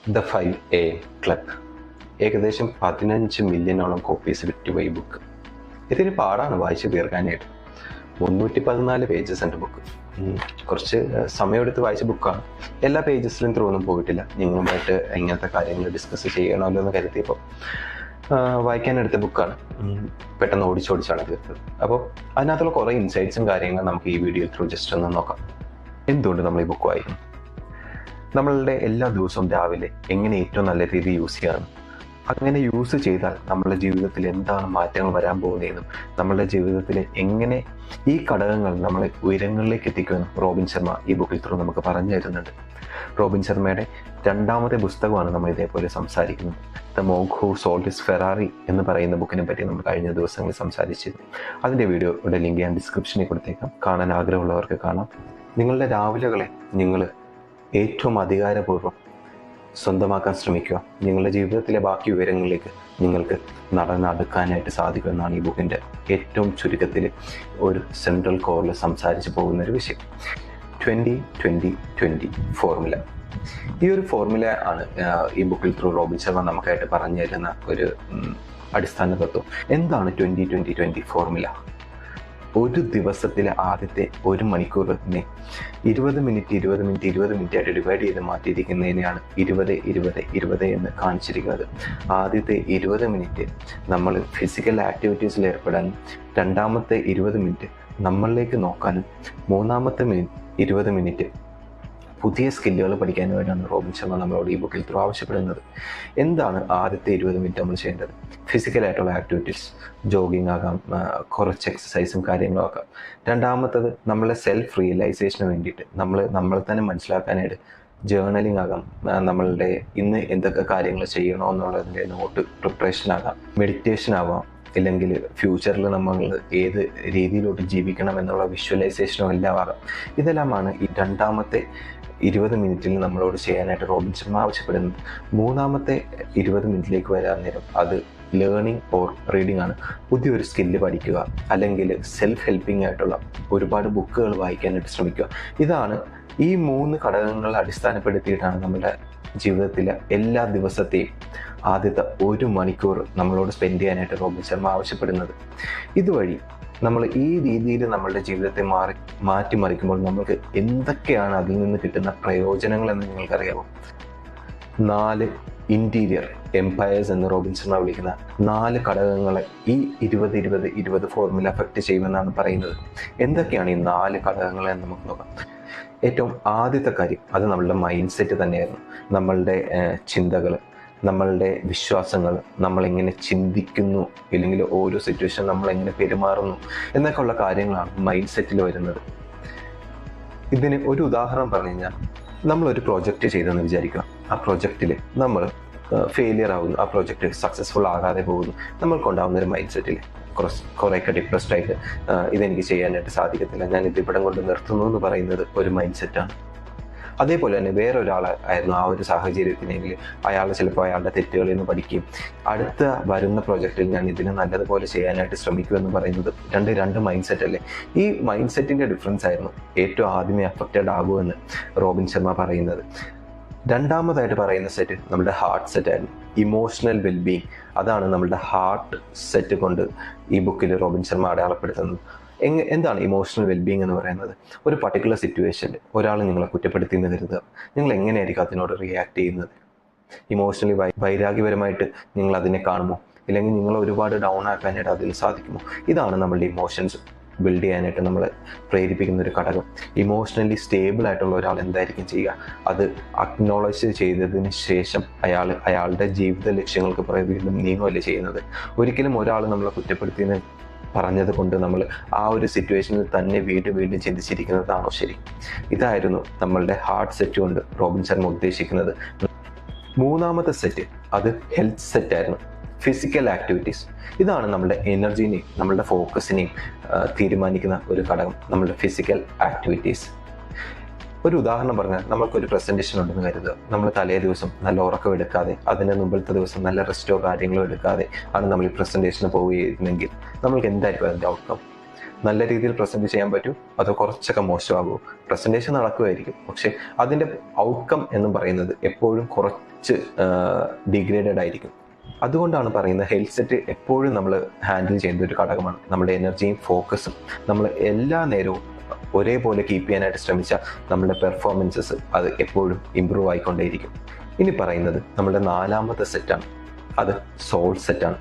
The 5 AM club. ഏകദേശം 15 മില്യണോളം copies വിറ്റുപോയി book. ഇതിന് പാടാണ് വായിച്ച് തീർക്കാനായിട്ട്. 314 പേജസ് ഉണ്ട് ബുക്ക്. കുറച്ച് സമയമെടുത്ത് വായിച്ച ബുക്കാണ്. എല്ലാ പേജസിലും ത്രൂന്നും പോയിട്ടില്ല. നിങ്ങളുമായിട്ട് ഇങ്ങനത്തെ കാര്യങ്ങൾ ഡിസ്കസ് ചെയ്യണമല്ലോ എന്ന് കരുതിയപ്പോൾ വായിക്കാനെടുത്ത ബുക്കാണ്. പെട്ടെന്ന് ഓടിച്ചോടിച്ചാണ് തീർത്തത്. അപ്പോൾ അതിനകത്തുള്ള കുറേ ഇൻസൈറ്റ്സും കാര്യങ്ങളും നമുക്ക് ഈ വീഡിയോ ത്രൂ ജസ്റ്റ് ഒന്ന് നോക്കാം. എന്തുകൊണ്ട് നമ്മൾ ഈ ബുക്ക് വായിക്കും? നമ്മളുടെ എല്ലാ ദിവസവും രാവിലെ എങ്ങനെ ഏറ്റവും നല്ല രീതിയിൽ യൂസ് ചെയ്യാനും, അങ്ങനെ യൂസ് ചെയ്താൽ നമ്മളുടെ ജീവിതത്തിൽ എന്താണ് മാറ്റങ്ങൾ വരാൻ പോകുന്നതെന്നും, നമ്മളുടെ ജീവിതത്തിൽ എങ്ങനെ ഈ ഘടകങ്ങൾ നമ്മളെ ഉയരങ്ങളിലേക്ക് എത്തിക്കുമെന്നും റോബിൻ ശർമ്മ ഈ ബുക്കിൽ ത്രൂ നമുക്ക് പറഞ്ഞു തരുന്നുണ്ട്. റോബിൻ ശർമ്മയുടെ 2ാമത്തെ പുസ്തകമാണ് നമ്മൾ ഇതേപോലെ സംസാരിക്കുന്നത്. The monk who sold his Ferrari എന്ന് പറയുന്ന ബുക്കിനെ പറ്റി നമ്മൾ കഴിഞ്ഞ ദിവസങ്ങളിൽ സംസാരിച്ചിരുന്നു. അതിൻ്റെ വീഡിയോയുടെ ലിങ്ക് ഞാൻ ഡിസ്ക്രിപ്ഷനിൽ കൊടുത്തേക്കാം. കാണാൻ ആഗ്രഹമുള്ളവർക്ക് കാണാം. നിങ്ങളുടെ രാവിലെകളെ നിങ്ങൾ ഏറ്റവും അധികാരപൂർവ്വം സ്വന്തമാക്കാൻ ശ്രമിക്കുക. നിങ്ങളുടെ ജീവിതത്തിലെ ബാക്കി വിവരങ്ങളിലേക്ക് നിങ്ങൾക്ക് നടന്നെടുക്കാനായിട്ട് സാധിക്കുമെന്നാണ് ഈ ബുക്കിൻ്റെ ഏറ്റവും ചുരുക്കത്തിൽ ഒരു സെൻട്രൽ കോറിൽ സംസാരിച്ച് പോകുന്നൊരു വിഷയം. 20-20-20 ഫോർമുല. ഈ ഒരു ഫോർമുല ആണ് ഈ ബുക്കിൽ ത്രൂ റോബിൻ ശർമ്മ നമുക്കായിട്ട് പറഞ്ഞു തരുന്ന ഒരു അടിസ്ഥാന തത്വം. എന്താണ് 20-20-20 ഫോർമുല? ഒരു ദിവസത്തിലെ ആദ്യത്തെ 1 മണിക്കൂറിനെ 20 മിനിറ്റ് ആയിട്ട് ഡിവൈഡ് ചെയ്ത് മാറ്റിയിരിക്കുന്നതിനെയാണ് 20-20-20 എന്ന് കാണിച്ചിരിക്കുന്നത്. ആദ്യത്തെ 20 മിനിറ്റ് നമ്മൾ ഫിസിക്കൽ ആക്ടിവിറ്റീസിൽ ഏർപ്പെടാനും, 2ാമത്തെ 20 മിനിറ്റ് നമ്മളിലേക്ക് നോക്കാനും, 3ാമത്തെ 20 മിനിറ്റ് പുതിയ സ്കില്ലുകൾ പഠിക്കാനുമായിട്ടാണ് റോബിൻ ശർമ്മ നമ്മളോട് ഈ ബുക്കിൽ ത്രൂ ആവശ്യപ്പെടുന്നത്. എന്താണ് ആദ്യത്തെ 20 മിനിറ്റ് നമ്മൾ ചെയ്യേണ്ടത്? ഫിസിക്കലായിട്ടുള്ള ആക്ടിവിറ്റീസ്, ജോഗിങ് ആകാം, കുറച്ച് എക്സസൈസും കാര്യങ്ങളും ആകാം. 2ാമത്തത് നമ്മളെ സെൽഫ് റിയലൈസേഷന് വേണ്ടിയിട്ട് നമ്മളെ തന്നെ മനസ്സിലാക്കാനായിട്ട് ജേർണലിംഗ് ആകാം, നമ്മളുടെ ഇന്ന് എന്തൊക്കെ കാര്യങ്ങൾ ചെയ്യണോ എന്നുള്ളതിൻ്റെ നോട്ട് പ്രിപ്പറേഷൻ ആകാം, മെഡിറ്റേഷൻ ആവാം, ഇല്ലെങ്കിൽ ഫ്യൂച്ചറിൽ നമ്മൾ ഏത് രീതിയിലോട്ട് ജീവിക്കണം എന്നുള്ള വിഷ്വലൈസേഷനും എല്ലാം ആകാം. ഇതെല്ലാമാണ് ഈ 2ാമത്തെ 20 മിനിറ്റിൽ നമ്മളോട് ചെയ്യാനായിട്ട് റോബിൻ ശർമ്മ ആവശ്യപ്പെടുന്നത്. 3ാമത്തെ 20 മിനിറ്റിലേക്ക് വരാൻ നേരം അത് ലേണിംഗ് ഓർ റീഡിംഗ് ആണ്. പുതിയൊരു സ്കില്ല് പഠിക്കുക, അല്ലെങ്കിൽ സെൽഫ് ഹെൽപ്പിംഗ് ആയിട്ടുള്ള ഒരുപാട് ബുക്കുകൾ വായിക്കാനായിട്ട് ശ്രമിക്കുക. ഇതാണ് ഈ 3 ഘടകങ്ങൾ അടിസ്ഥാനപ്പെടുത്തിയിട്ടാണ് നമ്മുടെ ജീവിതത്തിലെ എല്ലാ ദിവസത്തെയും ആദ്യത്തെ 1 മണിക്കൂർ നമ്മളോട് സ്പെൻഡ് ചെയ്യാനായിട്ട് റോബിൻ ശർമ്മ ആവശ്യപ്പെടുന്നത്. ഇതുവഴി നമ്മൾ ഈ രീതിയിൽ നമ്മളുടെ ജീവിതത്തെ മാറ്റിമറിക്കുമ്പോൾ നമുക്ക് എന്തൊക്കെയാണ് അതിൽ നിന്ന് കിട്ടുന്ന പ്രയോജനങ്ങൾ എന്ന് നിങ്ങൾക്കറിയാമോ? 4 ഇൻറ്റീരിയർ എംപയേഴ്സ് എന്ന് റോബിൻ ശർമ്മ വിളിക്കുന്ന 4 ഘടകങ്ങളെ ഈ 20-20-20 ഫോർമുല അഫക്റ്റ് ചെയ്യുമെന്നാണ് പറയുന്നത്. എന്തൊക്കെയാണ് ഈ 4 ഘടകങ്ങളെന്ന് നമുക്ക് നോക്കാം. ഏറ്റവും ആദ്യത്തെ കാര്യം അത് നമ്മളുടെ മൈൻഡ് സെറ്റ് തന്നെയായിരുന്നു. നമ്മളുടെ ചിന്തകൾ, നമ്മളുടെ വിശ്വാസങ്ങൾ, നമ്മളെങ്ങനെ ചിന്തിക്കുന്നു, ഇല്ലെങ്കിൽ ഓരോ സിറ്റുവേഷൻ നമ്മളെങ്ങനെ പെരുമാറുന്നു എന്നൊക്കെ ഉള്ള കാര്യങ്ങളാണ് മൈൻഡ് സെറ്റിൽ വരുന്നത്. ഇതിന് ഒരു ഉദാഹരണം പറഞ്ഞു കഴിഞ്ഞാൽ, നമ്മളൊരു പ്രോജക്റ്റ് ചെയ്തെന്ന് വിചാരിക്കുക. ആ പ്രോജക്റ്റിൽ നമ്മൾ ഫെയിലിയർ ആകുന്നു, ആ പ്രോജക്റ്റ് സക്സസ്ഫുൾ ആകാതെ പോകുന്നു. നമ്മൾക്കുണ്ടാകുന്ന ഒരു മൈൻഡ് സെറ്റിൽ കുറേയൊക്കെ ഡിപ്രസ്ഡ് ആയിട്ട് ഇതെനിക്ക് ചെയ്യാനായിട്ട് സാധിക്കത്തില്ല, ഞാൻ ഇത് ഇവിടം കൊണ്ട് നിർത്തുന്നു എന്ന് പറയുന്നത് ഒരു മൈൻഡ് സെറ്റാണ്. അതേപോലെ തന്നെ വേറൊരാളായിരുന്നു ആ ഒരു സാഹചര്യത്തിനെങ്കിൽ അയാൾ ചിലപ്പോൾ അയാളുടെ തെറ്റുകളിൽ നിന്ന് പഠിക്കുകയും അടുത്ത വരുന്ന പ്രോജക്റ്റിൽ ഞാൻ ഇതിനെ നല്ലതുപോലെ ചെയ്യാനായിട്ട് ശ്രമിക്കുമെന്ന് പറയുന്നത് രണ്ട് മൈൻഡ് സെറ്റ് അല്ലേ? ഈ മൈൻഡ് സെറ്റിൻ്റെ ഡിഫറൻസ് ആയിരുന്നു ഏറ്റവും ആദ്യമേ അഫക്റ്റഡ് ആകുമെന്ന് റോബിൻ ശർമ്മ പറയുന്നത്. 2ാമതായിട്ട് പറയുന്ന സെറ്റ് നമ്മുടെ ഹാർട്ട് സെറ്റായിരുന്നു. ഇമോഷണൽ വെൽബീയിങ്, അതാണ് നമ്മളുടെ ഹാർട്ട് സെറ്റ് കൊണ്ട് ഈ ബുക്കിൽ റോബിൻ ശർമ്മ അടയാളപ്പെടുത്തുന്നത്. എന്താണ് ഇമോഷണൽ വെൽബീയിങ് എന്ന് പറയുന്നത്? ഒരു പർട്ടിക്കുലർ സിറ്റുവേഷനിൽ ഒരാൾ നിങ്ങളെ കുറ്റപ്പെടുത്തി എന്ന് കരുതുക. നിങ്ങൾ എങ്ങനെയായിരിക്കും അതിനോട് റിയാക്ട് ചെയ്യുന്നത്? ഇമോഷണലി വൈരാഗ്യപരമായിട്ട് നിങ്ങൾ അതിനെ കാണുമോ? ഇല്ലെങ്കിൽ നിങ്ങൾ ഒരുപാട് ഡൗൺ ആക്കാനായിട്ട് അതിൽ സാധിക്കുമോ? ഇതാണ് നമ്മളുടെ ഇമോഷൻസ് ബിൽഡ് ചെയ്യാനായിട്ട് നമ്മളെ പ്രേരിപ്പിക്കുന്ന ഒരു ഘടകം. ഇമോഷണലി സ്റ്റേബിൾ ആയിട്ടുള്ള ഒരാൾ എന്തായിരിക്കും ചെയ്യുക? അത് അക്നോളജ് ചെയ്തതിന് ശേഷം അയാളുടെ ജീവിത ലക്ഷ്യങ്ങൾക്ക് പുറകെ വീണ്ടും നീങ്ങുകയല്ലേ ചെയ്യുന്നത്. ഒരിക്കലും ഒരാൾ നമ്മളെ കുറ്റപ്പെടുത്തിയെന്ന് പറഞ്ഞത് കൊണ്ട് നമ്മൾ ആ ഒരു സിറ്റുവേഷനിൽ തന്നെ വീണ്ടും ചിന്തിച്ചിരിക്കുന്നതാണോ ശരി? ഇതായിരുന്നു നമ്മളുടെ ഹാർട്ട് സെറ്റ് കൊണ്ട് റോബിൻ ശർമ്മ ഉദ്ദേശിക്കുന്നത്. 3ാമത്തെ സെറ്റ് അത് ഹെൽത്ത് സെറ്റ് ആയിരുന്നു. ഫിസിക്കൽ ആക്ടിവിറ്റീസ്, ഇതാണ് നമ്മുടെ എനർജീനെയും നമ്മളുടെ ഫോക്കസിനെയും തീരുമാനിക്കുന്ന ഒരു ഘടകം, നമ്മളുടെ ഫിസിക്കൽ ആക്ടിവിറ്റീസ്. ഒരു ഉദാഹരണം പറഞ്ഞാൽ, നമ്മൾക്കൊരു പ്രസൻറ്റേഷൻ ഉണ്ടെന്ന് കരുതുക. നമ്മൾ തലേ ദിവസം നല്ല ഉറക്കം എടുക്കാതെ, അതിൻ്റെ മുമ്പിലത്തെ ദിവസം നല്ല റെസ്റ്റോ കാര്യങ്ങളോ എടുക്കാതെ ആണ് നമ്മൾ ഈ പ്രസൻറ്റേഷന് പോവുകയായിരുന്നെങ്കിൽ നമ്മൾക്ക് എന്തായിരിക്കും അതിൻ്റെ ഔട്ട്കം? നല്ല രീതിയിൽ പ്രസൻറ്റ് ചെയ്യാൻ പറ്റും, അത് കുറച്ചൊക്കെ മോശമാകും. പ്രസൻറ്റേഷൻ നടക്കുമായിരിക്കും, പക്ഷെ അതിൻ്റെ ഔട്ട്കം എന്ന് പറയുന്നത് എപ്പോഴും കുറച്ച് ഡിഗ്രേഡഡ് ആയിരിക്കും. അതുകൊണ്ടാണ് പറയുന്നത് ഹെൽത്ത് സെറ്റ് എപ്പോഴും നമ്മൾ ഹാൻഡിൽ ചെയ്യുന്ന ഒരു ഘടകമാണ്. നമ്മുടെ എനർജിയും ഫോക്കസും നമ്മൾ എല്ലാ നേരവും ഒരേപോലെ കീപ്പ് ചെയ്യാനായിട്ട് ശ്രമിച്ചാൽ നമ്മുടെ പെർഫോമൻസസ് അത് എപ്പോഴും ഇമ്പ്രൂവ് ആയിക്കൊണ്ടേയിരിക്കും. ഇനി പറയുന്നത് നമ്മുടെ 4ാമത്തെ സെറ്റാണ്. അത് സോൾ സെറ്റാണ്.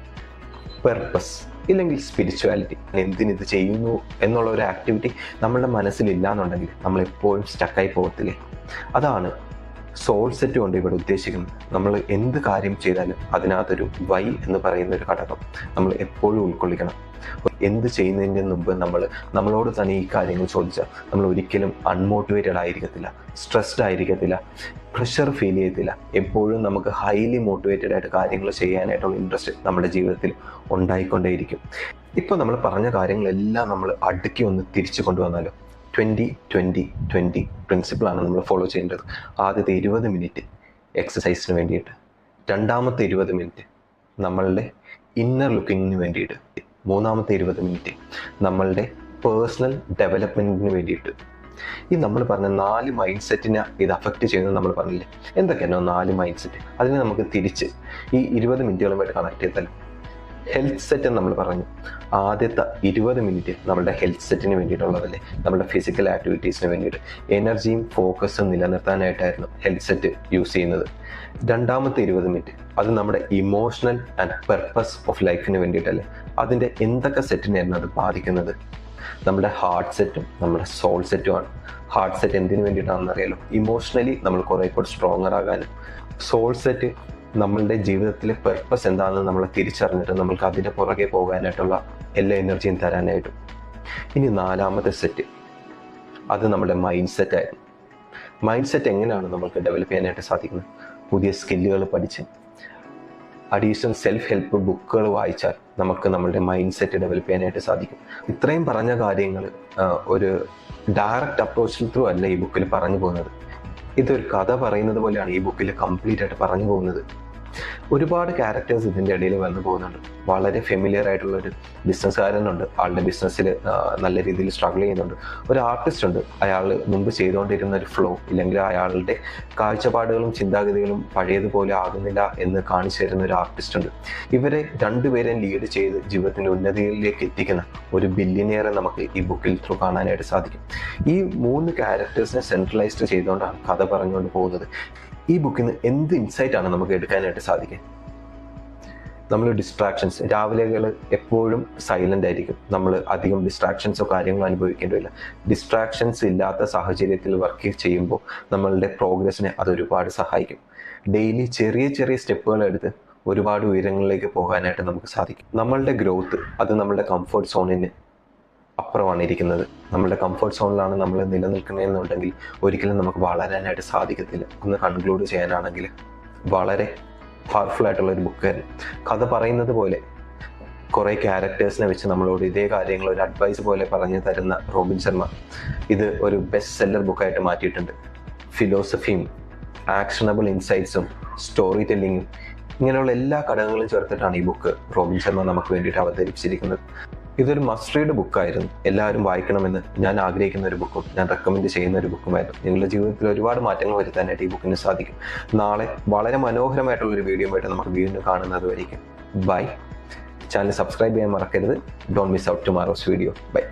പെർപ്പസ് ഇല്ലെങ്കിൽ സ്പിരിച്വാലിറ്റി. എന്തിനിത് ചെയ്യുന്നു എന്നുള്ള ഒരു ആക്ടിവിറ്റി നമ്മളുടെ മനസ്സിലില്ല എന്നുണ്ടെങ്കിൽ നമ്മൾ എപ്പോഴും സ്റ്റക്കായി പോകത്തില്ലേ. അതാണ് സോൾ സെറ്റ് കൊണ്ട് ഇവിടെ ഉദ്ദേശിക്കുന്നത്. നമ്മൾ എന്ത് കാര്യം ചെയ്താലും അതിനകത്തൊരു വൈ എന്ന് പറയുന്ന ഒരു ഘടകം നമ്മൾ എപ്പോഴും ഉൾക്കൊള്ളിക്കണം. എന്ത് ചെയ്യുന്നതിന് മുമ്പ് നമ്മളോട് തന്നെ ഈ കാര്യങ്ങൾ ചോദിച്ചാൽ നമ്മൾ ഒരിക്കലും അൺമോട്ടിവേറ്റഡ് ആയിരിക്കത്തില്ല, സ്ട്രെസ്ഡ് ആയിരിക്കത്തില്ല, പ്രഷർ ഫീൽ ചെയ്യത്തില്ല. എപ്പോഴും നമുക്ക് ഹൈലി മോട്ടിവേറ്റഡ് ആയിട്ട് കാര്യങ്ങൾ ചെയ്യാനായിട്ടുള്ള ഇൻട്രസ്റ്റ് നമ്മുടെ ജീവിതത്തിൽ ഉണ്ടായിക്കൊണ്ടേയിരിക്കും. ഇപ്പോൾ നമ്മൾ പറഞ്ഞ കാര്യങ്ങളെല്ലാം നമ്മൾ അടുക്കി ഒന്ന് തിരിച്ചു കൊണ്ടുവന്നാലോ. 20-20-20 പ്രിൻസിപ്പിളാണ് നമ്മൾ ഫോളോ ചെയ്യേണ്ടത്. ആദ്യത്തെ 20 മിനിറ്റ് എക്സസൈസിന് വേണ്ടിയിട്ട്, രണ്ടാമത്തെ 20 മിനിറ്റ് നമ്മളുടെ ഇന്നർ ലുക്കിങ്ങിന് വേണ്ടിയിട്ട്, മൂന്നാമത്തെ 20 മിനിറ്റ് നമ്മളുടെ പേഴ്സണൽ ഡെവലപ്മെൻറ്റിന് വേണ്ടിയിട്ട്. ഈ നമ്മൾ പറഞ്ഞ 4 മൈൻഡ് സെറ്റിനെ ഇത് അഫക്റ്റ് ചെയ്യുന്നത് നമ്മൾ പറഞ്ഞില്ലേ. എന്തൊക്കെയാണോ 4 മൈൻഡ് സെറ്റ്? അതിനെ നമുക്ക് തിരിച്ച് ഈ 20 മിനിറ്റുകളുമായിട്ട് കണക്ട് ചെയ്താൽ ഹെൽത്ത് സെറ്റ് എന്ന് നമ്മൾ പറഞ്ഞു. ആദ്യത്തെ 20 മിനിറ്റ് നമ്മുടെ ഹെൽത്ത് സെറ്റിന് വേണ്ടിയിട്ടുള്ളതല്ലേ, നമ്മുടെ ഫിസിക്കൽ ആക്ടിവിറ്റീസിന് വേണ്ടിയിട്ട് എനർജിയും ഫോക്കസും നിലനിർത്താനായിട്ടായിരുന്നു ഹെൽത്ത് സെറ്റ് യൂസ് ചെയ്യുന്നത്. രണ്ടാമത്തെ 20 മിനിറ്റ് അത് നമ്മുടെ ഇമോഷണൽ ആൻഡ് പെർപ്പസ് ഓഫ് ലൈഫിന് വേണ്ടിയിട്ടല്ലേ. അതിൻ്റെ എന്തൊക്കെ സെറ്റിനെയായിരുന്നു അത് ബാധിക്കുന്നത്? നമ്മുടെ ഹാർട്ട് സെറ്റും നമ്മുടെ സോൾ സെറ്റുമാണ്. ഹാർട്ട് സെറ്റ് എന്തിനു വേണ്ടിയിട്ടാണെന്ന് അറിയാലോ, ഇമോഷണലി നമ്മൾ കുറേ കൂടി സ്ട്രോങ്ങർ ആകാനും. സോൾ സെറ്റ് നമ്മളുടെ ജീവിതത്തിലെ പെർപ്പസ് എന്താണെന്ന് നമ്മൾ തിരിച്ചറിഞ്ഞിട്ട് നമ്മൾക്ക് അതിൻ്റെ പുറകെ പോകാനായിട്ടുള്ള എല്ലാ എനർജിയും തരാനായിട്ടും. ഇനി 4ാമത്തെ സെറ്റ് അത് നമ്മുടെ മൈൻഡ് സെറ്റായിരുന്നു. മൈൻഡ് സെറ്റ് എങ്ങനെയാണ് നമുക്ക് ഡെവലപ്പ് ചെയ്യാനായിട്ട് സാധിക്കുന്നത്? പുതിയ സ്കില്ലുകൾ പഠിച്ച് അഡീഷണൽ സെൽഫ് ഹെൽപ്പ് ബുക്കുകൾ വായിച്ചാൽ നമുക്ക് നമ്മളുടെ മൈൻഡ് സെറ്റ് ഡെവലപ്പ് ചെയ്യാനായിട്ട് സാധിക്കും. ഇത്രയും പറഞ്ഞ കാര്യങ്ങൾ ഒരു ഡയറക്റ്റ് അപ്രോച്ചിൽ ത്രൂ അല്ല ഈ ബുക്കിൽ പറഞ്ഞു പോകുന്നത്. ഇതൊരു കഥ പറയുന്നത് പോലെയാണ് ഈ ബുക്കിൽ കംപ്ലീറ്റ് ആയിട്ട് പറഞ്ഞു പോകുന്നത്. ഒരുപാട് ക്യാരക്ടേഴ്സ് ഇതിൻ്റെ ഇടയിൽ വന്നു പോകുന്നുണ്ട്. വളരെ ഫെമിലിയർ ആയിട്ടുള്ളൊരു ബിസിനസ്സുകാരനുണ്ട്, ആളുടെ ബിസിനസ്സിൽ നല്ല രീതിയിൽ സ്ട്രഗിൾ ചെയ്യുന്നുണ്ട്. ഒരു ആർട്ടിസ്റ്റ് ഉണ്ട്, അയാൾ മുമ്പ് ചെയ്തുകൊണ്ടിരുന്ന ഒരു ഫ്ലോ ഇല്ലെങ്കിൽ അയാളുടെ കാഴ്ചപ്പാടുകളും ചിന്താഗതികളും പഴയതുപോലെ ആകുന്നില്ല എന്ന് കാണിച്ചു തരുന്ന ഒരു ആർട്ടിസ്റ്റ് ഉണ്ട്. ഇവരെ രണ്ടുപേരെയും ലീഡ് ചെയ്ത് ജീവിതത്തിൻ്റെ ഉന്നതിയിലേക്ക് എത്തിക്കുന്ന ഒരു ബില്യനിയറെ നമുക്ക് ഈ ബുക്കിൽ ത്രൂ കാണാനായിട്ട് സാധിക്കും. ഈ 3 ക്യാരക്ടേഴ്സിനെ സെൻട്രലൈസ്ഡ് ചെയ്തുകൊണ്ടാണ് കഥ പറഞ്ഞുകൊണ്ട് പോകുന്നത്. ഈ ബുക്കിൽ നിന്ന് എന്ത് ഇൻസൈറ്റാണ് നമുക്ക് എടുക്കാനായിട്ട് സാധിക്കുക? നമ്മൾ ഡിസ്ട്രാക്ഷൻസ്, രാവിലെകൾ എപ്പോഴും സൈലൻ്റ് ആയിരിക്കും. നമ്മൾ അധികം ഡിസ്ട്രാക്ഷൻസോ കാര്യങ്ങളോ അനുഭവിക്കേണ്ടതില്ല. ഡിസ്ട്രാക്ഷൻസ് ഇല്ലാത്ത സാഹചര്യത്തിൽ വർക്ക് ചെയ്യുമ്പോൾ നമ്മളുടെ പ്രോഗ്രസ്സിനെ അതൊരുപാട് സഹായിക്കും. ഡെയിലി ചെറിയ ചെറിയ സ്റ്റെപ്പുകൾ എടുത്ത് ഒരുപാട് ഉയരങ്ങളിലേക്ക് പോകാനായിട്ട് നമുക്ക് സാധിക്കും. നമ്മളുടെ ഗ്രോത്ത് അത് നമ്മളുടെ കംഫർട്ട് സോണിന് അപ്പുറമാണ് ഇരിക്കുന്നത്. നമ്മുടെ കംഫർട്ട് സോണിലാണ് നമ്മൾ നിലനിൽക്കുന്നതെന്നുണ്ടെങ്കിൽ ഒരിക്കലും നമുക്ക് വളരാനായിട്ട് സാധിക്കത്തില്ല. ഒന്ന് കൺക്ലൂഡ് ചെയ്യാനാണെങ്കിൽ വളരെ പവർഫുൾ ആയിട്ടുള്ള ഒരു ബുക്കായിരുന്നു. കഥ പറയുന്നത് പോലെ കുറേ ക്യാരക്ടേഴ്സിനെ വെച്ച് നമ്മളോട് ഇതേ കാര്യങ്ങൾ ഒരു അഡ്വൈസ് പോലെ പറഞ്ഞു തരുന്ന റോബിൻ ശർമ്മ ഇത് ഒരു ബെസ്റ്റ് സെല്ലർ ബുക്കായിട്ട് മാറ്റിയിട്ടുണ്ട്. ഫിലോസഫിയും ആക്ഷണബിൾ ഇൻസൈറ്റ്സും സ്റ്റോറി ടെല്ലിങ്ങും ഇങ്ങനെയുള്ള എല്ലാ ഘടകങ്ങളും ചേർത്തിട്ടാണ് ഈ ബുക്ക് റോബിൻ ശർമ്മ നമുക്ക് വേണ്ടിയിട്ട് അവതരിപ്പിച്ചിരിക്കുന്നത്. ഇതൊരു മസ്റ്റ് റീഡ് ബുക്കായിരുന്നു. എല്ലാവരും വായിക്കണമെന്ന് ഞാൻ ആഗ്രഹിക്കുന്ന ഒരു ബുക്കും ഞാൻ റെക്കമെൻഡ് ചെയ്യുന്ന ഒരു ബുക്കുമായിരുന്നു. നിങ്ങളുടെ ജീവിതത്തിൽ ഒരുപാട് മാറ്റങ്ങൾ വരുത്താനായിട്ട് ഈ ബുക്കിന് സാധിക്കും. നാളെ വളരെ മനോഹരമായിട്ടുള്ളൊരു വീഡിയോ ആയിട്ട് നമുക്ക് വീണ്ടും കാണുന്നത് വരെയും ബൈ. ചാനൽ സബ്സ്ക്രൈബ് ചെയ്യാൻ മറക്കരുത്. Don't miss out tomorrow's video. By.